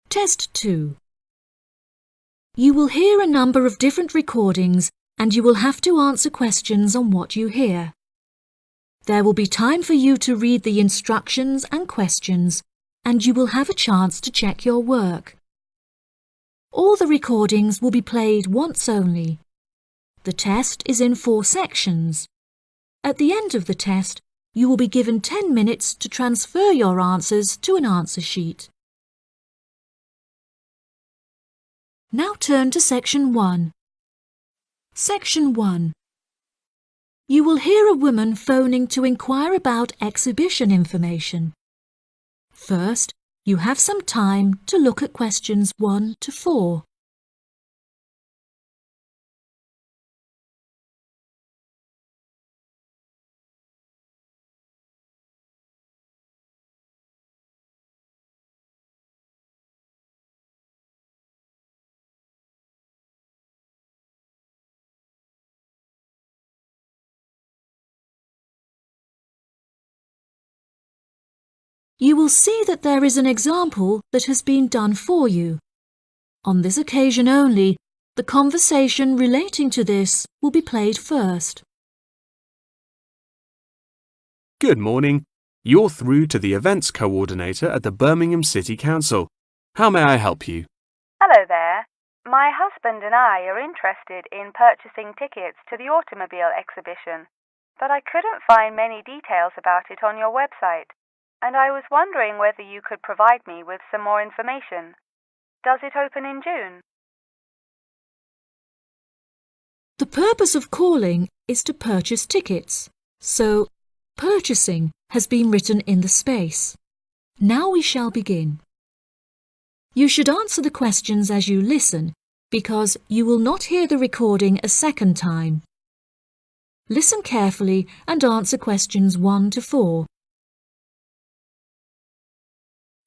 Test 2. You will hear a number of different recordings and you will have to answer questions on what you hear. There will be time for you to read the instructions and questions, and you will have a chance to check your work. All the recordings will be played once only. The test is in 4 sections. At the end of the test, you will be given 10 minutes to transfer your answers to an answer sheet. Now turn to Section 1. Section 1. You will hear a woman phoning to inquire about exhibition information. First, you have some time to look at questions 1 to 4. You will see that there is an example that has been done for you. On this occasion only, the conversation relating to this will be played first. Good morning. You're through to the events coordinator at the Birmingham City Council. How may I help you? Hello there. My husband and I are interested in purchasing tickets to the automobile exhibition, but I couldn't find many details about it on your website, and I was wondering whether you could provide me with some more information. Does it open in June? The purpose of calling is to purchase tickets, so purchasing has been written in the space. Now we shall begin. You should answer the questions as you listen, because you will not hear the recording a second time. Listen carefully and answer questions 1 to 4.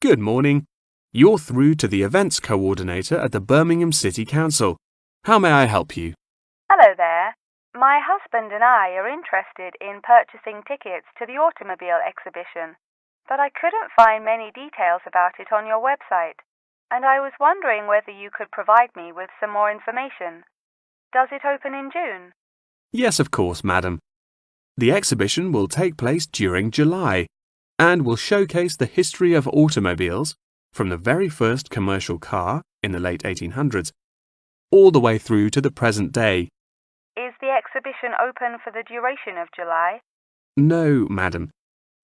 Good morning. You're through to the events coordinator at the Birmingham City Council. How may I help you? Hello there. My husband and I are interested in purchasing tickets to the automobile exhibition, but I couldn't find many details about it on your website, and I was wondering whether you could provide me with some more information. Does it open in June? Yes, of course, madam. The exhibition will take place during July and will showcase the history of automobiles from the very first commercial car in the late 1800s all the way through to the present day. Is the exhibition open for the duration of July? No, madam.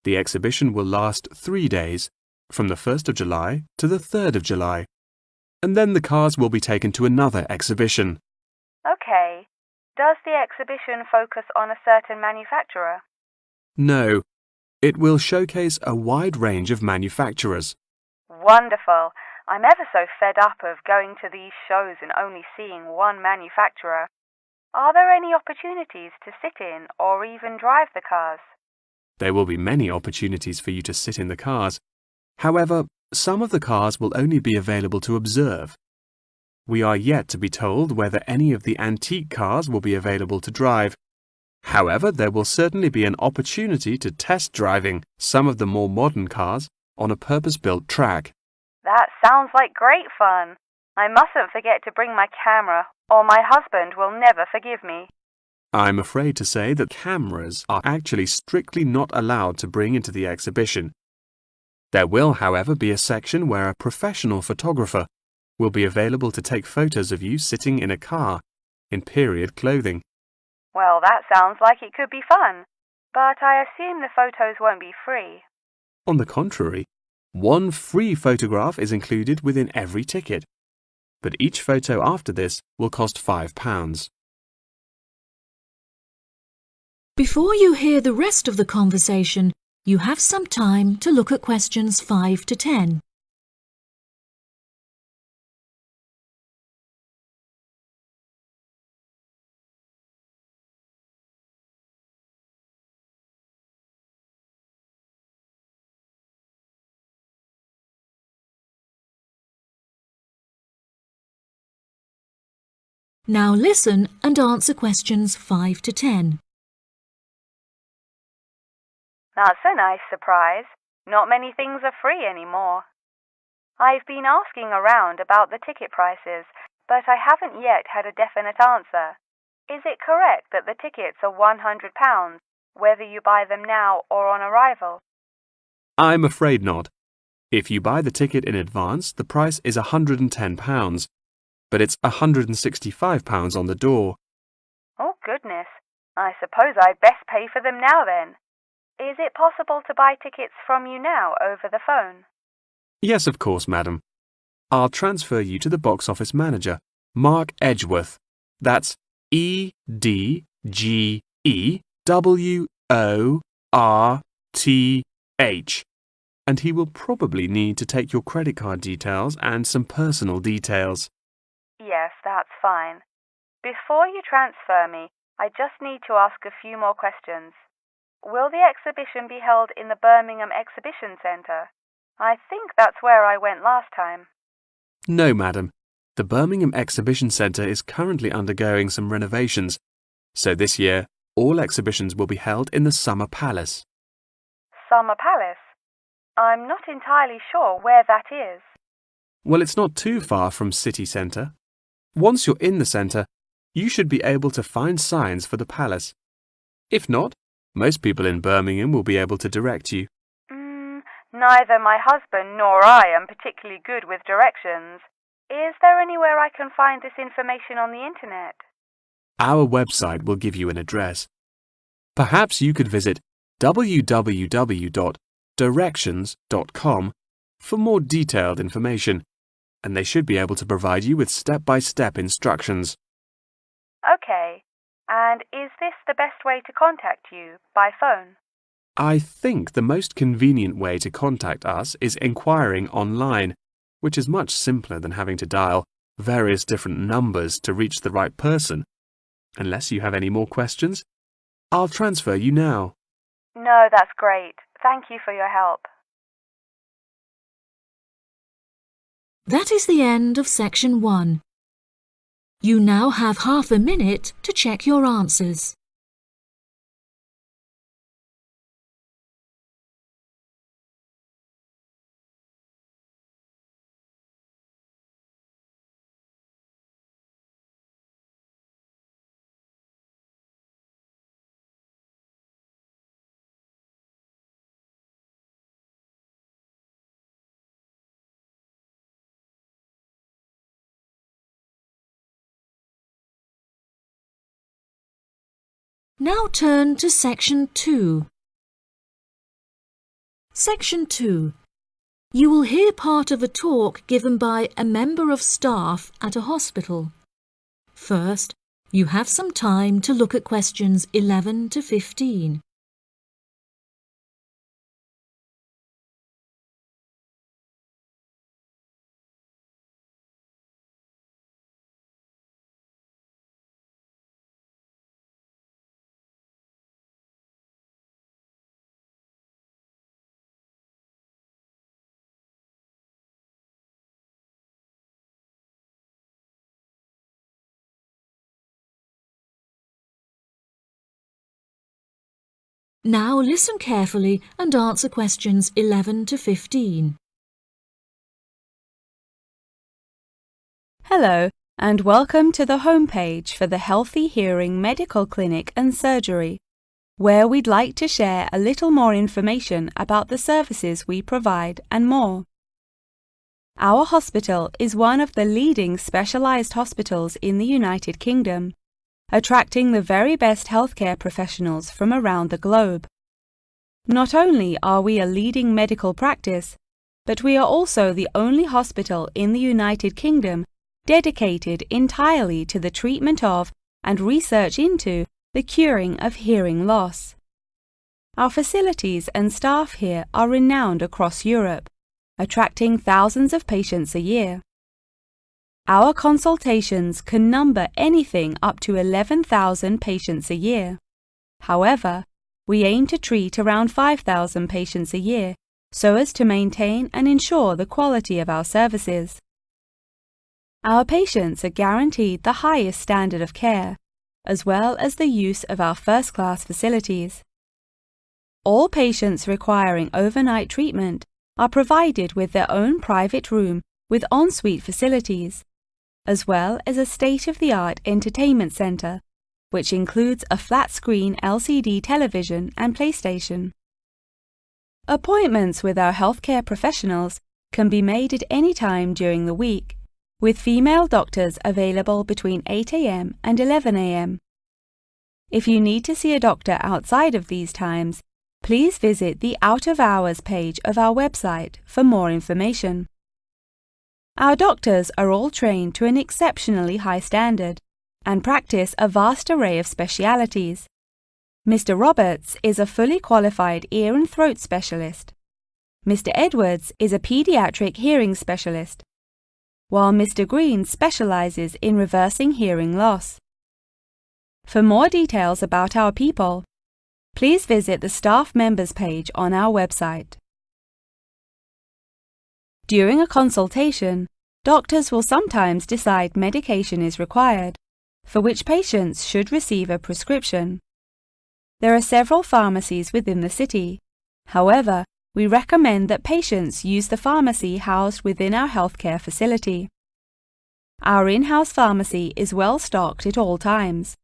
The exhibition will last 3 days, from the 1st of July to the 3rd of July, and then the cars will be taken to another exhibition. Okay. Does the exhibition focus on a certain manufacturer? No, it will showcase a wide range of manufacturers. Wonderful. I'm ever so fed up of going to these shows and only seeing one manufacturer. Are there any opportunities to sit in or even drive the cars? There will be many opportunities for you to sit in the cars. However, some of the cars will only be available to observe. We are yet to be told whether any of the antique cars will be available to drive. However, there will certainly be an opportunity to test driving some of the more modern cars on a purpose-built track. That sounds like great fun. I mustn't forget to bring my camera, or my husband will never forgive me. I'm afraid to say that cameras are actually strictly not allowed to bring into the exhibition. There will, however, be a section where a professional photographer will be available to take photos of you sitting in a car in period clothing. Well, that sounds like it could be fun, but I assume the photos won't be free. On the contrary, one free photograph is included within every ticket, but each photo after this will cost £5. Before you hear the rest of the conversation, you have some time to look at questions 5 to 10. Now listen and answer questions 5 to 10. That's a nice surprise. Not many things are free anymore. I've been asking around about the ticket prices, but I haven't yet had a definite answer. Is it correct that the tickets are £100, whether you buy them now or on arrival? I'm afraid not. If you buy the ticket in advance, the price is £110, but it's £165 on the door. Oh, goodness. I suppose I'd best pay for them now then. Is it possible to buy tickets from you now over the phone? Yes, of course, madam. I'll transfer you to the box office manager, Mark Edgeworth. That's EDGEWORTH. And he will probably need to take your credit card details and some personal details. Yes, that's fine. Before you transfer me, I just need to ask a few more questions. Will the exhibition be held in the Birmingham Exhibition Centre? I think that's where I went last time. No, madam. The Birmingham Exhibition Centre is currently undergoing some renovations, so this year all exhibitions will be held in the Summer Palace. Summer Palace? I'm not entirely sure where that is. Well, it's not too far from City Centre. Once you're in the centre, you should be able to find signs for the palace. If not, most people in Birmingham will be able to direct you. Neither my husband nor I am particularly good with directions. Is there anywhere I can find this information on the internet? Our website will give you an address. Perhaps you could visit www.directions.com for more detailed information, and they should be able to provide you with step-by-step instructions. Okay. And is this the best way to contact you, by phone? I think the most convenient way to contact us is inquiring online, which is much simpler than having to dial various different numbers to reach the right person. Unless you have any more questions, I'll transfer you now. No, that's great. Thank you for your help. That is the end of section 1. You now have half a minute to check your answers. Now turn to section 2. Section 2. You will hear part of a talk given by a member of staff at a hospital. First, you have some time to look at questions 11 to 15. Now listen carefully and answer questions 11 to 15. Hello, and welcome to the homepage for the Healthy Hearing Medical Clinic and Surgery, where we'd like to share a little more information about the services we provide and more. Our hospital is one of the leading specialised hospitals in the United Kingdom, attracting the very best healthcare professionals from around the globe. Not only are we a leading medical practice, but we are also the only hospital in the United Kingdom dedicated entirely to the treatment of and research into the curing of hearing loss. Our facilities and staff here are renowned across Europe, attracting thousands of patients a year. Our consultations can number anything up to 11,000 patients a year. However, we aim to treat around 5,000 patients a year so as to maintain and ensure the quality of our services. Our patients are guaranteed the highest standard of care, as well as the use of our first-class facilities. All patients requiring overnight treatment are provided with their own private room with ensuite facilities, as well as a state-of-the-art entertainment center, which includes a flat-screen LCD television and PlayStation. Appointments with our healthcare professionals can be made at any time during the week, with female doctors available between 8 a.m. and 11 a.m. If you need to see a doctor outside of these times, please visit the Out of Hours page of our website for more information. Our doctors are all trained to an exceptionally high standard and practice a vast array of specialities. Mr. Roberts is a fully qualified ear and throat specialist. Mr. Edwards is a pediatric hearing specialist, while Mr. Green specializes in reversing hearing loss. For more details about our people, please visit the staff members page on our website. During a consultation, doctors will sometimes decide medication is required, for which patients should receive a prescription. There are several pharmacies within the city. However, we recommend that patients use the pharmacy housed within our healthcare facility. Our in-house pharmacy is well stocked at all times.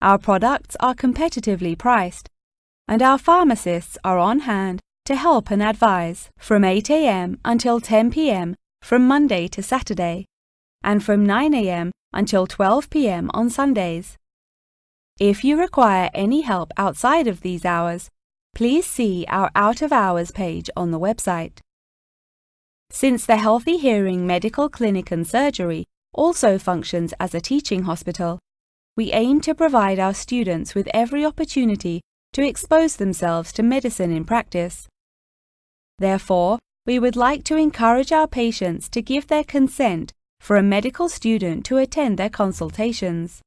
Our products are competitively priced, and our pharmacists are on hand to help and advise from 8 a.m. until 10 p.m. from Monday to Saturday, and from 9 a.m. until 12 p.m. on Sundays. If you require any help outside of these hours, please see our Out of Hours page on the website. Since the Healthy Hearing Medical Clinic and Surgery also functions as a teaching hospital, we aim to provide our students with every opportunity to expose themselves to medicine in practice. Therefore, we would like to encourage our patients to give their consent for a medical student to attend their consultations.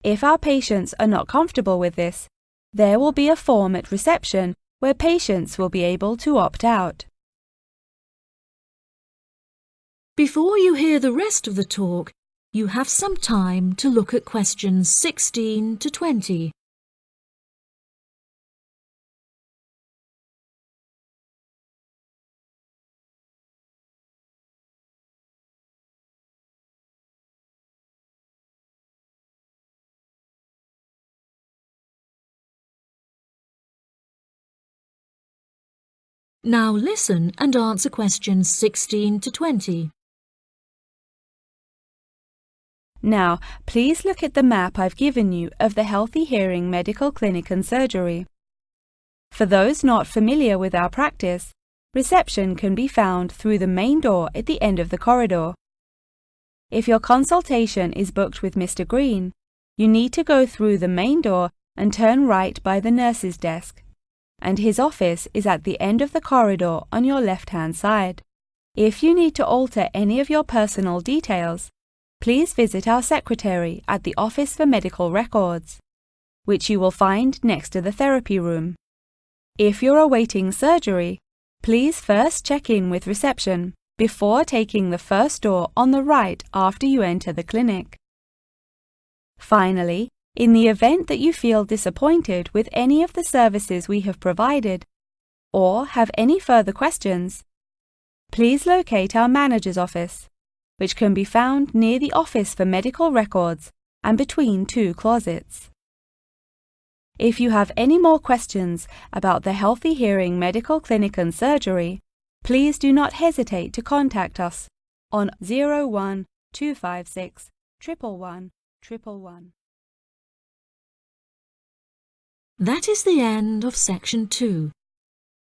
If our patients are not comfortable with this, there will be a form at reception where patients will be able to opt out. Before you hear the rest of the talk, you have some time to look at questions 16 to 20. Now listen and answer questions 16 to 20. Now, please look at the map I've given you of the Healthy Hearing Medical Clinic and Surgery. For those not familiar with our practice, reception can be found through the main door at the end of the corridor. If your consultation is booked with Mr. Green, you need to go through the main door and turn right by the nurse's desk, and his office is at the end of the corridor on your left-hand side. If you need to alter any of your personal details, please visit our secretary at the Office for Medical Records, which you will find next to the therapy room. If you're awaiting surgery, please first check in with reception before taking the first door on the right after you enter the clinic. Finally, in the event that you feel disappointed with any of the services we have provided, or have any further questions, please locate our manager's office, which can be found near the Office for Medical Records and between two closets. If you have any more questions about the Healthy Hearing Medical Clinic and Surgery, please do not hesitate to contact us on 01 256 111 111. That is the end of section 2.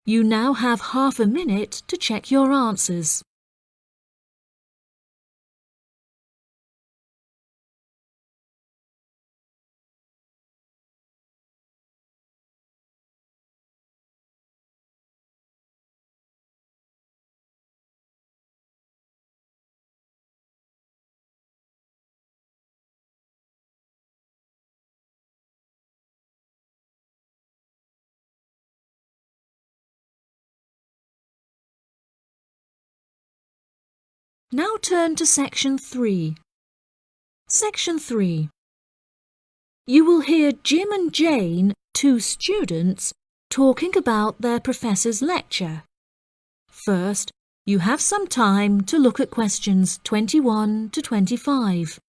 You now have half a minute to check your answers. Now turn to section 3. Section 3. You will hear Jim and Jane, two students, talking about their professor's lecture. First, you have some time to look at questions 21 to 25.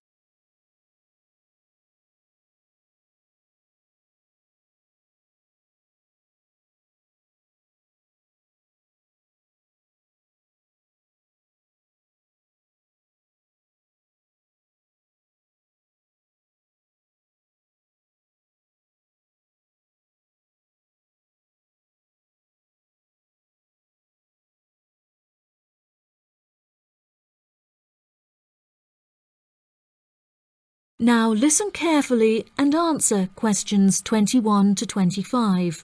Now listen carefully and answer questions 21 to 25.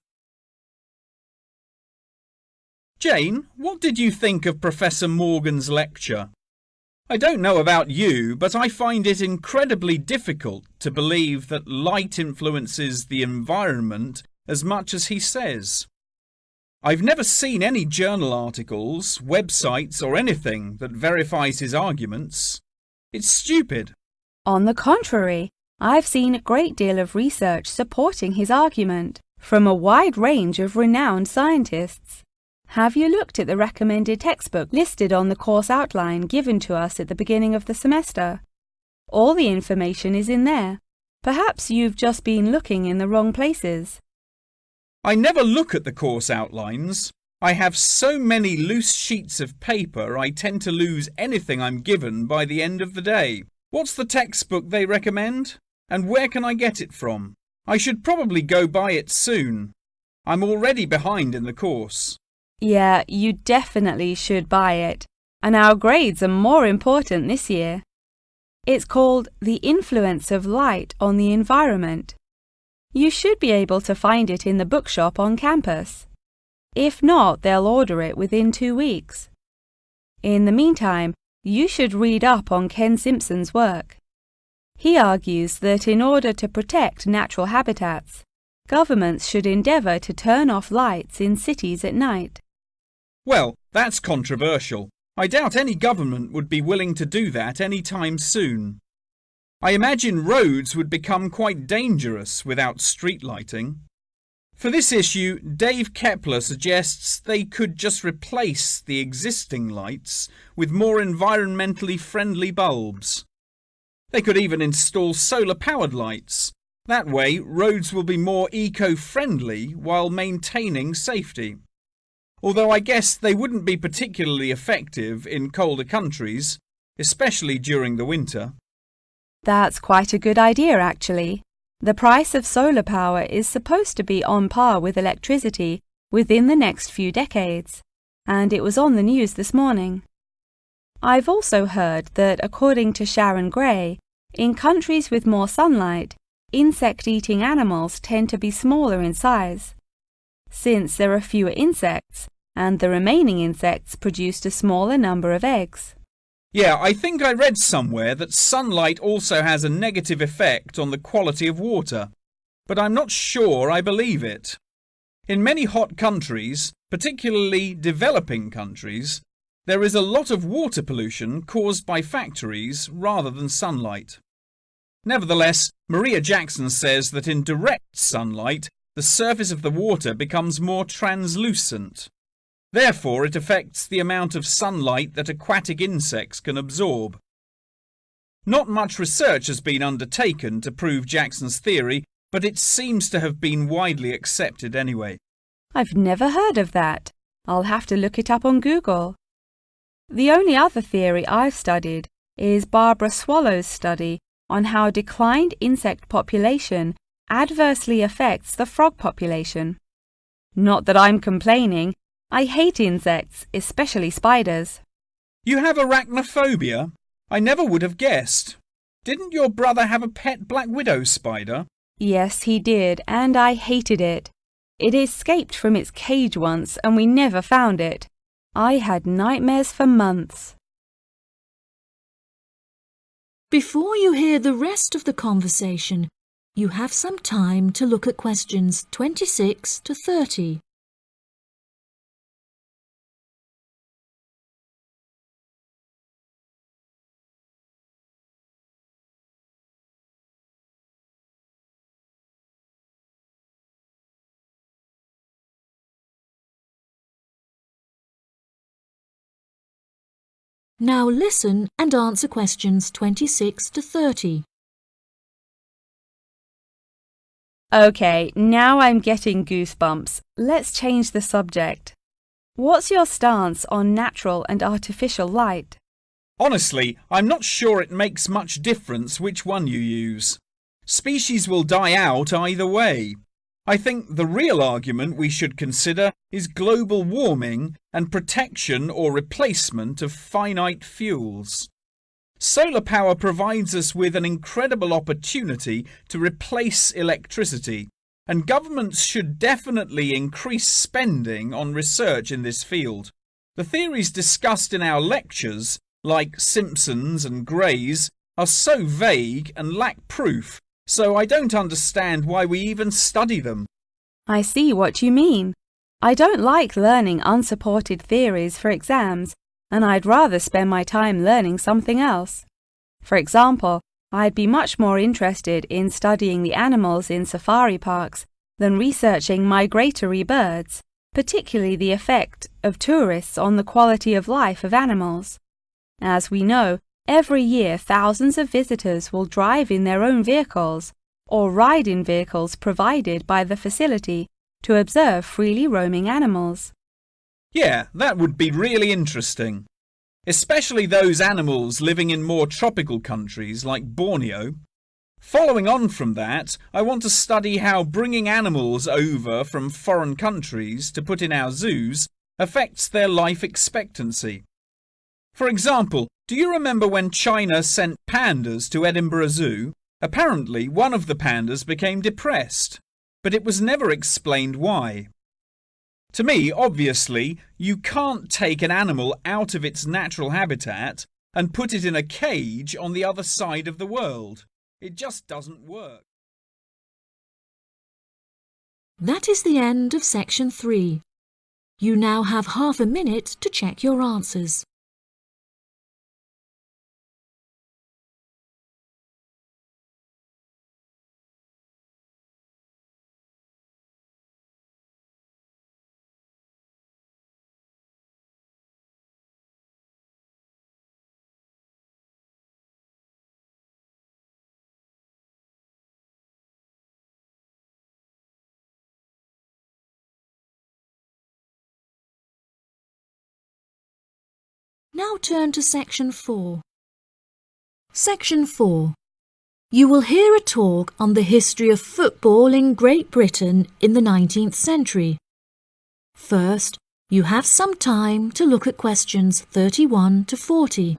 Jane, what did you think of Professor Morgan's lecture? I don't know about you, but I find it incredibly difficult to believe that light influences the environment as much as he says. I've never seen any journal articles, websites or anything that verifies his arguments. It's stupid. On the contrary, I've seen a great deal of research supporting his argument from a wide range of renowned scientists. Have you looked at the recommended textbook listed on the course outline given to us at the beginning of the semester? All the information is in there. Perhaps you've just been looking in the wrong places. I never look at the course outlines. I have so many loose sheets of paper I tend to lose anything I'm given by the end of the day. What's the textbook they recommend? And where can I get it from? I should probably go buy it soon. I'm already behind in the course. Yeah, you definitely should buy it. And our grades are more important this year. It's called The Influence of Light on the Environment. You should be able to find it in the bookshop on campus. If not, they'll order it within 2 weeks. In the meantime, you should read up on Ken Simpson's work. He argues that in order to protect natural habitats, governments should endeavour to turn off lights in cities at night. Well, that's controversial. I doubt any government would be willing to do that any time soon. I imagine roads would become quite dangerous without street lighting. For this issue, Dave Kepler suggests they could just replace the existing lights with more environmentally friendly bulbs. They could even install solar-powered lights. That way, roads will be more eco-friendly while maintaining safety. Although I guess they wouldn't be particularly effective in colder countries, especially during the winter. That's quite a good idea, actually. The price of solar power is supposed to be on par with electricity within the next few decades, and it was on the news this morning. I've also heard that, according to Sharon Gray, in countries with more sunlight, insect-eating animals tend to be smaller in size. Since there are fewer insects, and the remaining insects produced a smaller number of eggs. Yeah, I think I read somewhere that sunlight also has a negative effect on the quality of water, but I'm not sure I believe it. In many hot countries, particularly developing countries, there is a lot of water pollution caused by factories rather than sunlight. Nevertheless, Maria Jackson says that in direct sunlight, the surface of the water becomes more translucent. Therefore, it affects the amount of sunlight that aquatic insects can absorb. Not much research has been undertaken to prove Jackson's theory, but it seems to have been widely accepted anyway. I've never heard of that. I'll have to look it up on Google. The only other theory I've studied is Barbara Swallow's study on how declined insect population adversely affects the frog population. Not that I'm complaining. I hate insects, especially spiders. You have arachnophobia? I never would have guessed. Didn't your brother have a pet black widow spider? Yes, he did, and I hated it. It escaped from its cage once, and we never found it. I had nightmares for months. Before you hear the rest of the conversation, you have some time to look at questions 26 to 30. Now listen and answer questions 26 to 30. Okay, now I'm getting goosebumps. Let's change the subject. What's your stance on natural and artificial light? Honestly, I'm not sure it makes much difference which one you use. Species will die out either way. I think the real argument we should consider is global warming and protection or replacement of finite fuels. Solar power provides us with an incredible opportunity to replace electricity, and governments should definitely increase spending on research in this field. The theories discussed in our lectures, like Simpson's and Gray's, are so vague and lack proof, so I don't understand why we even study them. I see what you mean. I don't like learning unsupported theories for exams, and I'd rather spend my time learning something else. For example, I'd be much more interested in studying the animals in safari parks than researching migratory birds, particularly the effect of tourists on the quality of life of animals. As we know, every year thousands of visitors will drive in their own vehicles or ride in vehicles provided by the facility to observe freely roaming animals. Yeah, that would be really interesting. Especially those animals living in more tropical countries like Borneo. Following on from that, I want to study how bringing animals over from foreign countries to put in our zoos affects their life expectancy. For example, do you remember when China sent pandas to Edinburgh Zoo? Apparently, one of the pandas became depressed, but it was never explained why. To me, obviously, you can't take an animal out of its natural habitat and put it in a cage on the other side of the world. It just doesn't work. That is the end of section 3. You now have half a minute to check your answers. Now turn to section 4. Section 4. You will hear a talk on the history of football in Great Britain in the 19th century. First, you have some time to look at questions 31 to 40.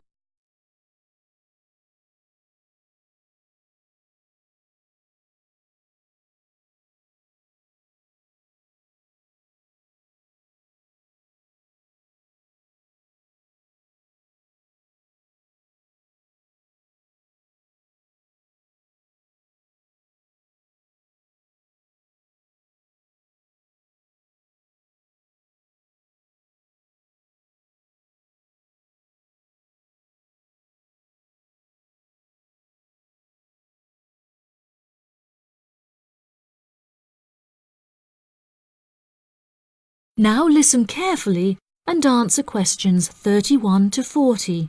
Now listen carefully and answer questions 31 to 40.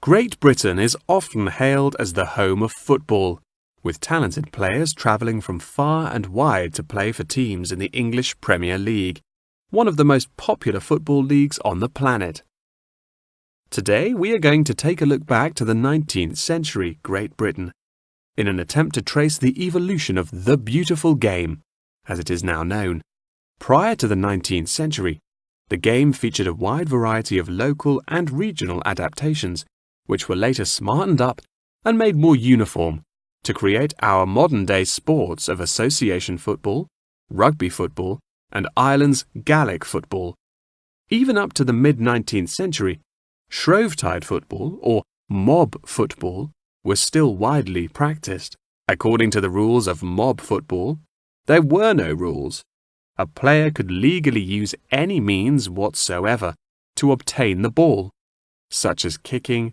Great Britain is often hailed as the home of football, with talented players travelling from far and wide to play for teams in the English Premier League, one of the most popular football leagues on the planet. Today we are going to take a look back to the 19th century Great Britain, in an attempt to trace the evolution of the beautiful game, as it is now known. Prior to the 19th century, the game featured a wide variety of local and regional adaptations, which were later smartened up and made more uniform to create our modern-day sports of association football, rugby football, and Ireland's Gaelic football. Even up to the mid-19th century, Shrovetide football, or mob football, was still widely practiced. According to the rules of mob football, there were no rules. A player could legally use any means whatsoever to obtain the ball, such as kicking,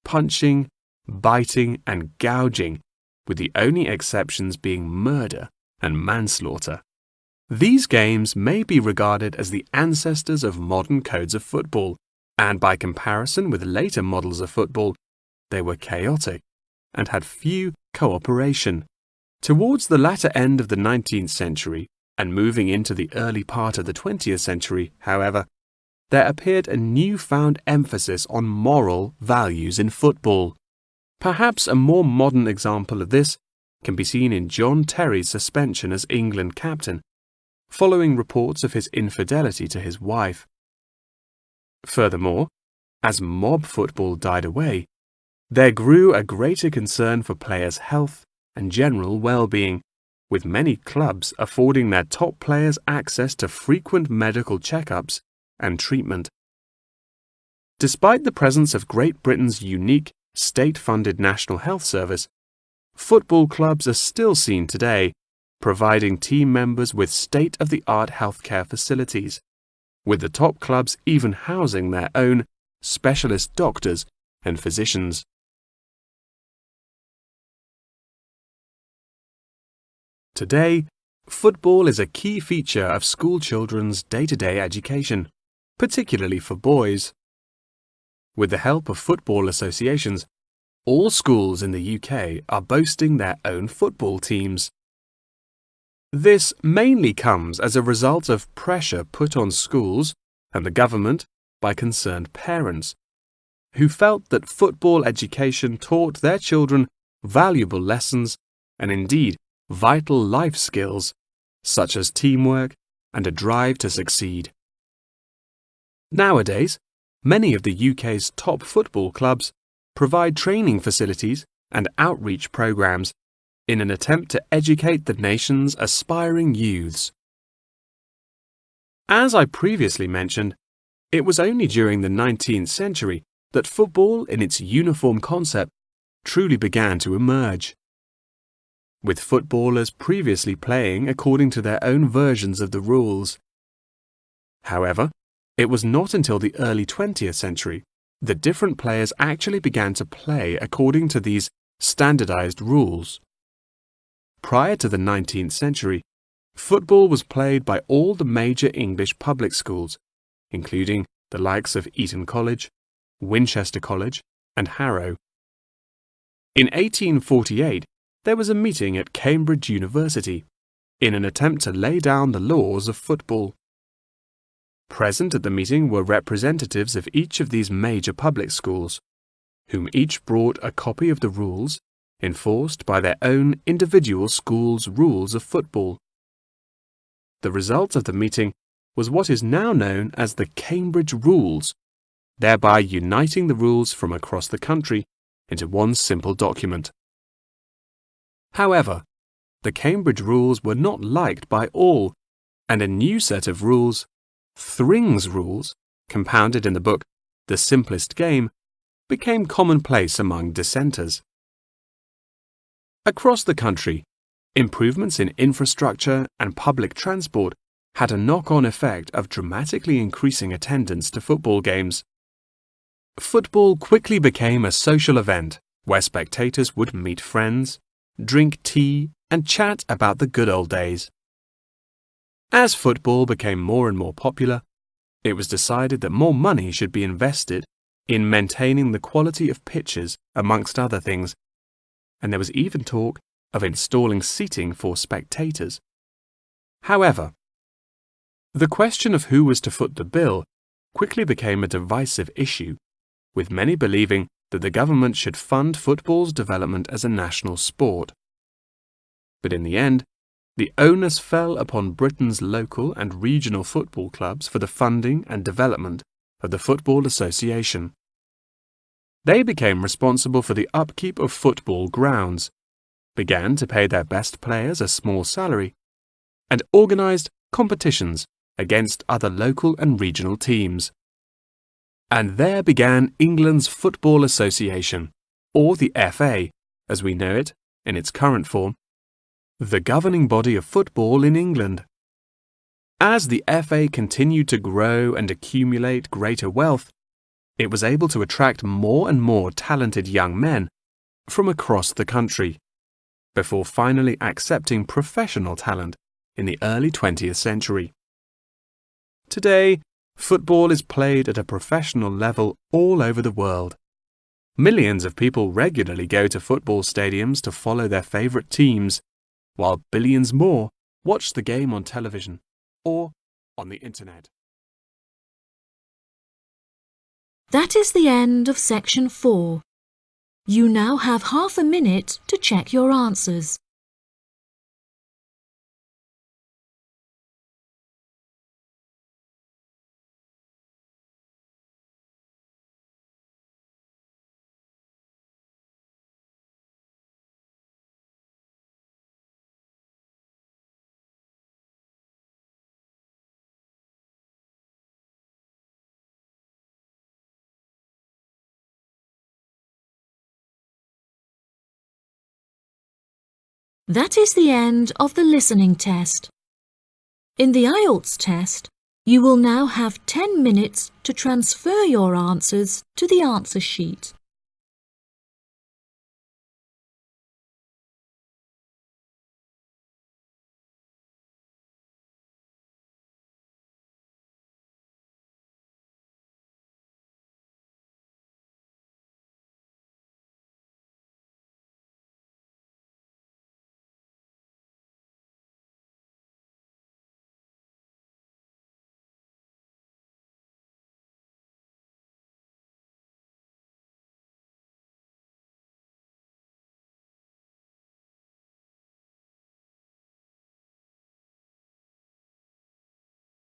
punching, biting, and gouging, with the only exceptions being murder and manslaughter. These games may be regarded as the ancestors of modern codes of football, and by comparison with later models of football, they were chaotic and had few cooperation. Towards the latter end of the 19th century and moving into the early part of the 20th century, however, there appeared a newfound emphasis on moral values in football. Perhaps a more modern example of this can be seen in John Terry's suspension as England captain, following reports of his infidelity to his wife. Furthermore, as mob football died away, there grew a greater concern for players' health and general well-being, with many clubs affording their top players access to frequent medical checkups and treatment. Despite the presence of Great Britain's unique state-funded National Health Service, football clubs are still seen today providing team members with state-of-the-art healthcare facilities, with the top clubs even housing their own specialist doctors and physicians. Today, football is a key feature of school children's day-to-day education, particularly for boys. With the help of football associations, all schools in the UK are boasting their own football teams. This mainly comes as a result of pressure put on schools and the government by concerned parents, who felt that football education taught their children valuable lessons and indeed vital life skills, such as teamwork and a drive to succeed. Nowadays, many of the UK's top football clubs provide training facilities and outreach programs in an attempt to educate the nation's aspiring youths. As I previously mentioned, it was only during the 19th century that football in its uniform concept truly began to emerge, with footballers previously playing according to their own versions of the rules. However, it was not until the early 20th century that different players actually began to play according to these standardized rules. Prior to the 19th century, football was played by all the major English public schools, including the likes of Eton College, Winchester College, and Harrow. In 1848, there was a meeting at Cambridge University in an attempt to lay down the laws of football. Present at the meeting were representatives of each of these major public schools, whom each brought a copy of the rules enforced by their own individual school's rules of football. The result of the meeting was what is now known as the Cambridge Rules, thereby uniting the rules from across the country into one simple document. However, the Cambridge Rules were not liked by all, and a new set of rules, Thring's Rules, compounded in the book The Simplest Game, became commonplace among dissenters. Across the country, improvements in infrastructure and public transport had a knock-on effect of dramatically increasing attendance to football games. Football quickly became a social event where spectators would meet friends, drink tea, and chat about the good old days. As football became more and more popular, it was decided that more money should be invested in maintaining the quality of pitches, amongst other things, and there was even talk of installing seating for spectators. However, the question of who was to foot the bill quickly became a divisive issue, with many believing that the government should fund football's development as a national sport. But in the end, the onus fell upon Britain's local and regional football clubs for the funding and development of the Football Association. They became responsible for the upkeep of football grounds, began to pay their best players a small salary, and organised competitions against other local and regional teams. And there began England's Football Association, or the FA, as we know it in its current form, the governing body of football in England. As the FA continued to grow and accumulate greater wealth, it was able to attract more and more talented young men from across the country, before finally accepting professional talent in the early 20th century. Today, football is played at a professional level all over the world. Millions of people regularly go to football stadiums to follow their favourite teams, while billions more watch the game on television or on the internet. That is the end of section 4. You now have half a minute to check your answers. That is the end of the listening test. In the IELTS test, you will now have 10 minutes to transfer your answers to the answer sheet.